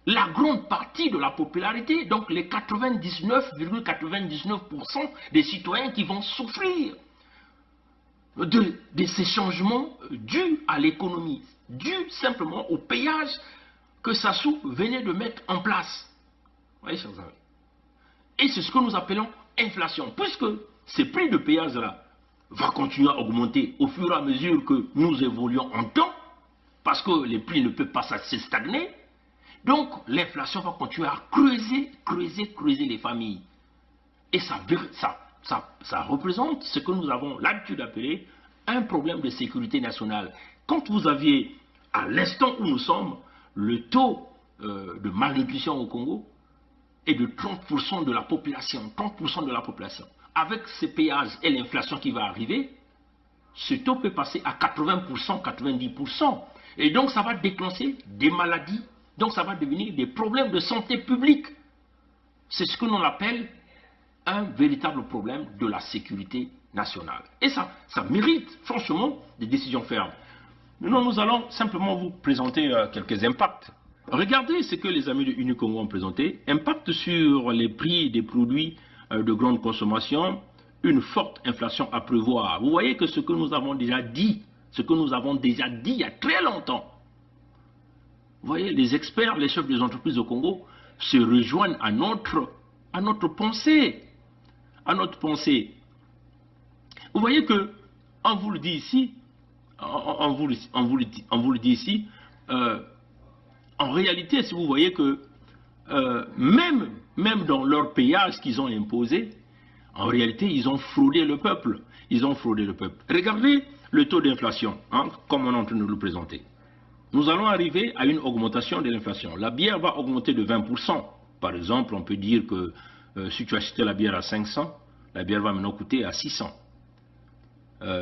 la grande partie de la popularité, donc les 99,99% des citoyens qui vont souffrir de ces changements dus à l'économie, dus simplement au péage que Sassou venait de mettre en place. Vous voyez, chers amis. Et c'est ce que nous appelons inflation, puisque ces prix de péage-là vont continuer à augmenter au fur et à mesure que nous évoluons en temps, parce que les prix ne peuvent pas se stagner. Donc, l'inflation va continuer à creuser les familles. Et ça représente ce que nous avons l'habitude d'appeler un problème de sécurité nationale. Quand vous aviez, à l'instant où nous sommes, le taux de malnutrition au Congo est de 30% de la population. 30% de la population. Avec ces péages et l'inflation qui va arriver, ce taux peut passer à 80%, 90%. Et donc, ça va déclencher des maladies. Donc, ça va devenir des problèmes de santé publique. C'est ce que l'on appelle un véritable problème de la sécurité nationale. Et ça mérite franchement des décisions fermes. Maintenant, nous allons simplement vous présenter quelques impacts. Regardez ce que les amis de Unicongo ont présenté. Impact sur les prix des produits de grande consommation, une forte inflation à prévoir. Vous voyez que ce que nous avons déjà dit, il y a très longtemps. Vous voyez, les experts, les chefs des entreprises au Congo se rejoignent à notre pensée. À notre pensée. Vous voyez que, on vous le dit ici, en réalité, si vous voyez que même dans leur péage qu'ils ont imposé, en réalité, ils ont fraudé le peuple. Regardez le taux d'inflation, comme on est en train de le présenter. Nous allons arriver à une augmentation de l'inflation. La bière va augmenter de 20%. Par exemple, on peut dire que si tu achetais la bière à 500, la bière va maintenant coûter à 600.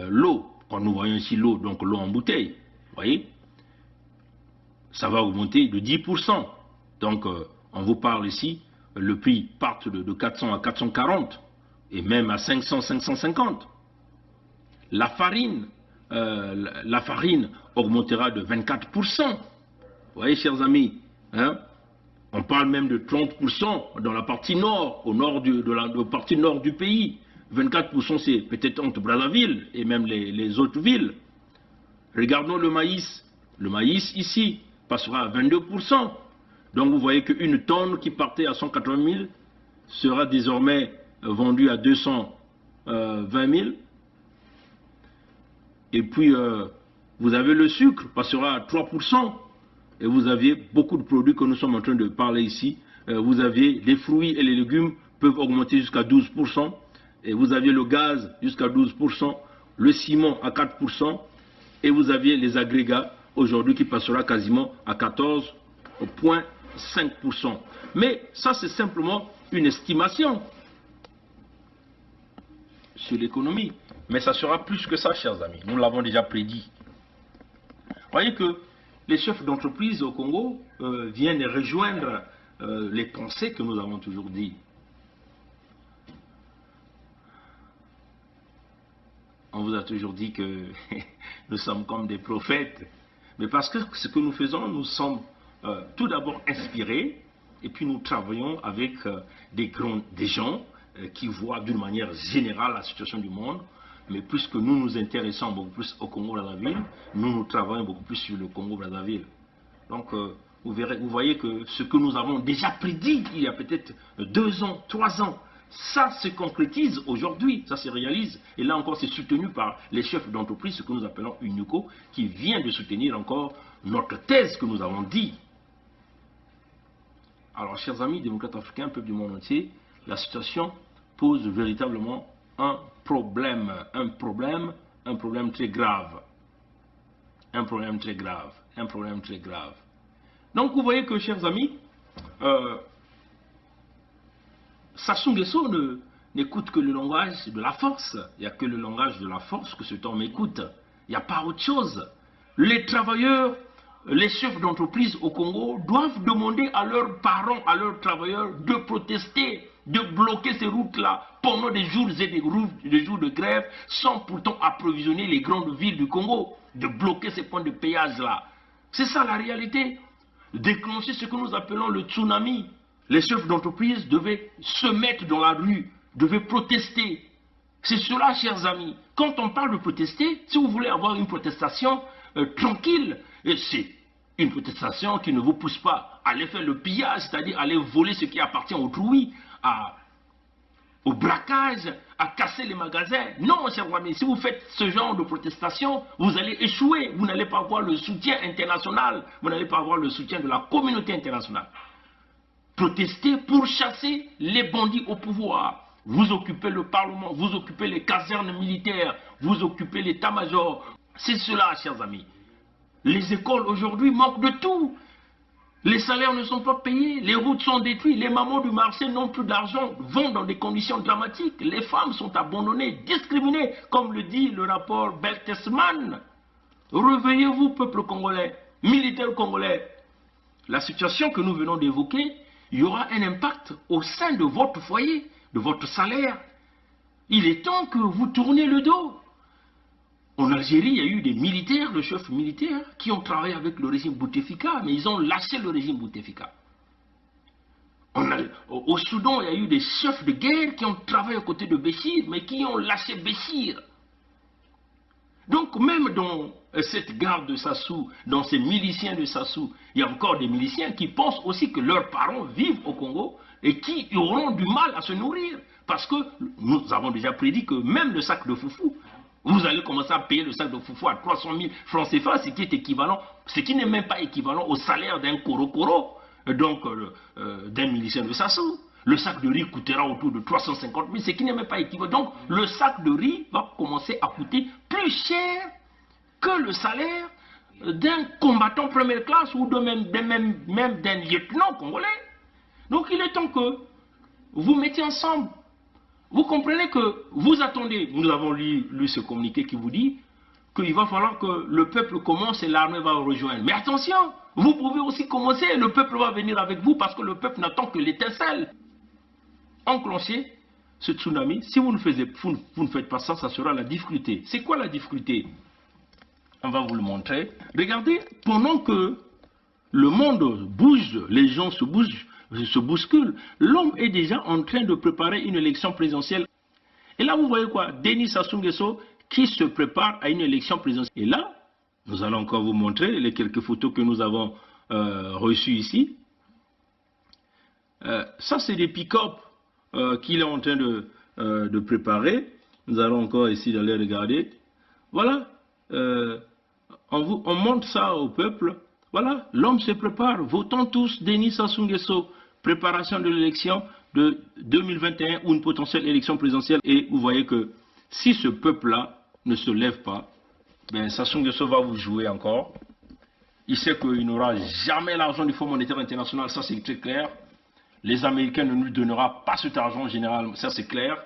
L'eau, quand nous voyons ici l'eau, donc l'eau en bouteille, vous voyez, ça va augmenter de 10%. Donc, on vous parle ici, le prix part de 400 à 440 et même à 500, 550. La farine augmentera de 24%. Vous voyez, chers amis, on parle même de 30% dans la partie nord, de la partie nord du pays. 24% c'est peut-être entre Brazzaville et même les autres villes. Regardons le maïs. Le maïs ici passera à 22%. Donc vous voyez qu'une tonne qui partait à 180 000 sera désormais vendue à 220 000. Et puis vous avez le sucre, passera à 3%. Et vous aviez beaucoup de produits que nous sommes en train de parler ici. Vous aviez les fruits et les légumes peuvent augmenter jusqu'à 12%. Et vous aviez le gaz jusqu'à 12%, le ciment à 4%, et vous aviez les agrégats aujourd'hui qui passera quasiment à 14,5%. Mais ça, c'est simplement une estimation sur l'économie. Mais ça sera plus que ça, chers amis. Nous l'avons déjà prédit. Vous voyez que les chefs d'entreprise au Congo viennent rejoindre les pensées que nous avons toujours dit. On vous a toujours dit que nous sommes comme des prophètes. Mais parce que ce que nous faisons, nous sommes tout d'abord inspirés et puis nous travaillons avec des gens qui voient d'une manière générale la situation du monde, mais puisque nous nous intéressons beaucoup plus au Congo-Brazzaville, nous travaillons beaucoup plus sur le Congo-Brazzaville. Donc vous voyez que ce que nous avons déjà prédit il y a peut-être 2 ans, 3 ans, ça se concrétise aujourd'hui, ça se réalise. Et là encore, c'est soutenu par les chefs d'entreprise, ce que nous appelons UNUCO, qui vient de soutenir encore notre thèse que nous avons dit. Alors, chers amis démocrates africains, peuple du monde entier, la situation pose véritablement un problème très grave. Un problème très grave. Donc, vous voyez que, chers amis, Sassou Nguesso n'écoute que le langage de la force. Il n'y a que le langage de la force que cet homme écoute. Il n'y a pas autre chose. Les travailleurs, les chefs d'entreprise au Congo doivent demander à leurs parents, à leurs travailleurs de protester, de bloquer ces routes-là pendant des jours et des jours de grève sans pourtant approvisionner les grandes villes du Congo, de bloquer ces points de péage-là. C'est ça la réalité. Déclencher ce que nous appelons le tsunami. Les chefs d'entreprise devaient se mettre dans la rue, devaient protester. C'est cela, chers amis. Quand on parle de protester, si vous voulez avoir une protestation tranquille, c'est une protestation qui ne vous pousse pas à aller faire le pillage, c'est-à-dire aller voler ce qui appartient au autrui, au braquage, à casser les magasins. Non, chers amis, si vous faites ce genre de protestation, vous allez échouer. Vous n'allez pas avoir le soutien international. Vous n'allez pas avoir le soutien de la communauté internationale. Protester pour chasser les bandits au pouvoir. Vous occupez le Parlement, vous occupez les casernes militaires, vous occupez l'état-major. C'est cela, chers amis. Les écoles aujourd'hui manquent de tout. Les salaires ne sont pas payés, les routes sont détruites, les mamans du marché n'ont plus d'argent, vont dans des conditions dramatiques. Les femmes sont abandonnées, discriminées, comme le dit le rapport Bertelsmann. Réveillez-vous, peuple congolais, militaires congolais. La situation que nous venons d'évoquer, il y aura un impact au sein de votre foyer, de votre salaire. Il est temps que vous tourniez le dos. En Algérie, il y a eu des militaires, des chefs militaires, qui ont travaillé avec le régime Bouteflika, mais ils ont lâché le régime Bouteflika. Au Soudan, il y a eu des chefs de guerre qui ont travaillé aux côtés de Béchir, mais qui ont lâché Béchir. Donc même dans cette garde de Sassou, dans ces miliciens de Sassou, il y a encore des miliciens qui pensent aussi que leurs parents vivent au Congo et qui auront du mal à se nourrir. Parce que nous avons déjà prédit que même le sac de foufou, vous allez commencer à payer le sac de foufou à 300 000 francs CFA, ce qui est équivalent, ce qui n'est même pas équivalent au salaire d'un Koro, donc d'un milicien de Sassou. Le sac de riz coûtera autour de 350 000, ce qui n'est même pas équivalent. Donc le sac de riz va commencer à coûter plus cher que le salaire d'un combattant première classe ou même d'un lieutenant congolais. Donc il est temps que vous mettiez ensemble. Vous comprenez que vous attendez, nous avons lu ce communiqué qui vous dit qu'il va falloir que le peuple commence et l'armée va rejoindre. Mais attention, vous pouvez aussi commencer et le peuple va venir avec vous parce que le peuple n'attend que l'étincelle. Enclencher ce tsunami, si vous ne faites pas ça, ça sera la difficulté. C'est quoi la difficulté? On va vous le montrer. Regardez, pendant que le monde bouge, les gens se bousculent, l'homme est déjà en train de préparer une élection présidentielle. Et là, vous voyez quoi? Denis Sassou Nguesso qui se prépare à une élection présidentielle. Et là, nous allons encore vous montrer les quelques photos que nous avons reçues ici. Ça, c'est des pick-up qu'il est en train de préparer. Nous allons encore essayer d'aller regarder. Voilà. On montre ça au peuple. Voilà, l'homme se prépare. Votons tous Denis Sassou Nguesso. Préparation de l'élection de 2021 ou une potentielle élection présidentielle. Et vous voyez que si ce peuple-là ne se lève pas, ben Sassou Nguesso va vous jouer encore. Il sait qu'il n'aura jamais l'argent du Fonds monétaire international, ça c'est très clair. Les Américains ne nous donneront pas cet argent en général, ça c'est clair.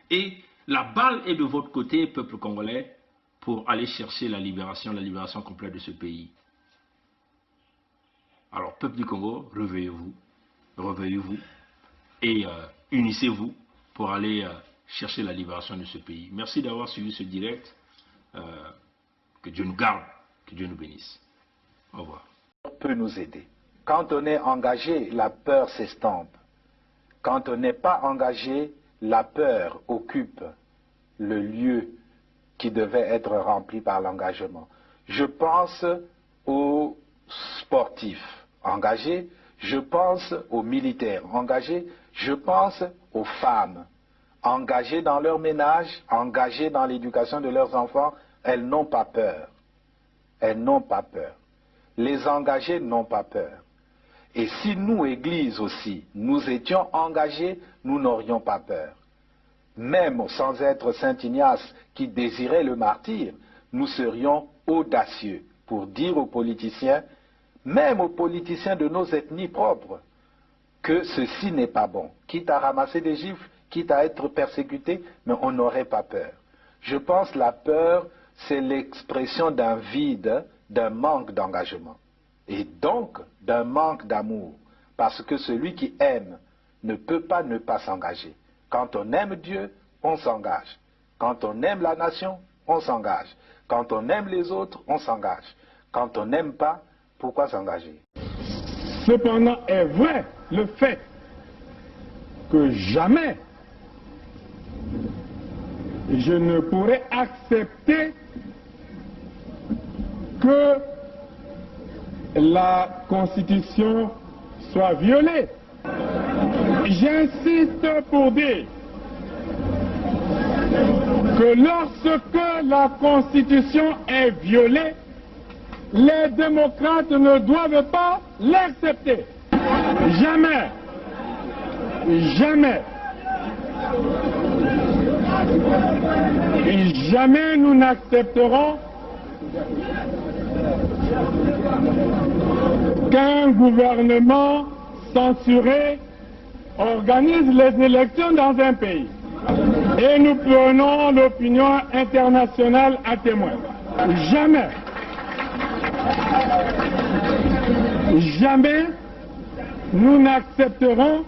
Et la balle est de votre côté, peuple congolais, pour aller chercher la libération complète de ce pays. Alors, peuple du Congo, réveillez-vous et unissez-vous pour aller chercher la libération de ce pays. Merci d'avoir suivi ce direct. Que Dieu nous garde, que Dieu nous bénisse. Au revoir. Peut nous aider. Quand on est engagé, la peur s'estompe. Quand on n'est pas engagé, la peur occupe le lieu qui devait être rempli par l'engagement. Je pense aux sportifs engagés, je pense aux militaires engagés, je pense aux femmes engagées dans leur ménage, engagées dans l'éducation de leurs enfants. Elles n'ont pas peur. Elles n'ont pas peur. Les engagés n'ont pas peur. Et si nous, Église aussi, nous étions engagés, nous n'aurions pas peur. Même sans être Saint Ignace qui désirait le martyre, nous serions audacieux pour dire aux politiciens, même aux politiciens de nos ethnies propres, que ceci n'est pas bon. Quitte à ramasser des gifles, quitte à être persécuté, mais on n'aurait pas peur. Je pense que la peur, c'est l'expression d'un vide, d'un manque d'engagement. Et donc d'un manque d'amour. Parce que celui qui aime ne peut pas ne pas s'engager. Quand on aime Dieu, on s'engage. Quand on aime la nation, on s'engage. Quand on aime les autres, on s'engage. Quand on n'aime pas, pourquoi s'engager? Cependant est vrai le fait que jamais je ne pourrais accepter que la Constitution soit violée. J'insiste pour dire que lorsque la Constitution est violée, les démocrates ne doivent pas l'accepter. Jamais. Jamais. Et jamais nous n'accepterons qu'un gouvernement censuré organise les élections dans un pays. Et nous prenons l'opinion internationale à témoin. Jamais. Jamais nous n'accepterons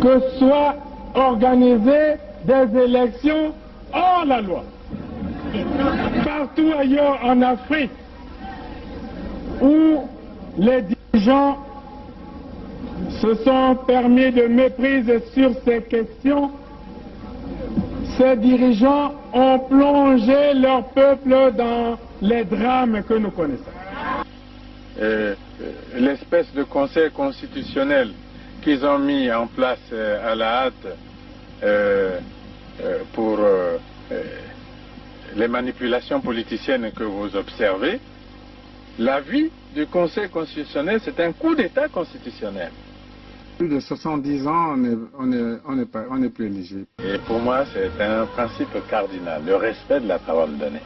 que soient organisées des élections hors la loi. Partout ailleurs en Afrique où les dirigeants se sont permis de méprise sur ces questions, ces dirigeants ont plongé leur peuple dans les drames que nous connaissons. L'espèce de conseil constitutionnel qu'ils ont mis en place à la hâte pour les manipulations politiciennes que vous observez, l'avis du Conseil constitutionnel, c'est un coup d'État constitutionnel. Plus de 70 ans, on n'est plus éligible. Et pour moi, c'est un principe cardinal, le respect de la parole donnée.